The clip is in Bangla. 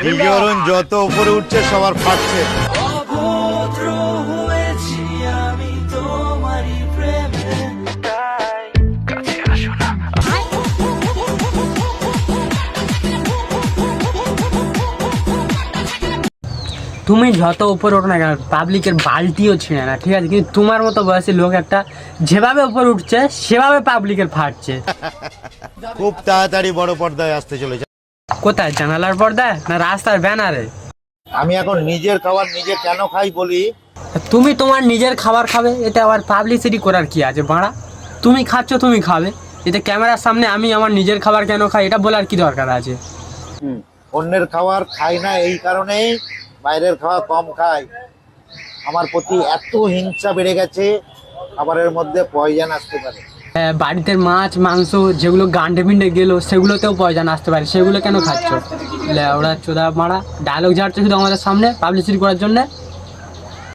বিবরণ যত উপরে উঠছে সবার ফাটছে। অভদ্র হয়েছি আমি তোমারই প্রেমে, তাই কাছে আসো না। তুমি যত উপরে ওঠো না কেন, পাবলিকের বালতিও ছিঁড়ে না, ঠিক আছে, কিন্তু তোমার মতো বয়সী লোক একটা যেভাবে উপরে উঠছে সেভাবে পাবলিকের ফাটছে। খুব তাড়াতাড়ি বড় পর্দায় আসতে চলেছে। কোথায়, জানালার পর্দায় না রাস্তার ব্যানারে? আমি এখন নিজের খাবার নিজে কেন খাই বলি। তুমি তোমার নিজের খাবার খাবে, এটা আবার পাবলিসিটি করার কি আছে বাড়া? তুমি খাচ্ছ তুমি খাবে, এতে ক্যামেরার সামনে আমি আমার নিজের খাবার কেন খাই এটা বলার কি দরকার আছে? অন্যের খাবার খাই না এই কারণেই বাইরের খাওয়া কম খাই। আমার প্রতি এত হিংসা বেড়ে গেছে, খাবারের মধ্যে পয়জন আসতে পারে। বাড়িতে মাছ মাংস যেগুলো গান্ডে পিন্ডে গেলো সেগুলোতেও পয়জন আসতে পারে, সেগুলো কেন খাচ্ছ? ওরা চোদা মারা ডায়লগ ঝাড়ছে শুধু আমাদের সামনে পাবলিসিটি করার জন্য।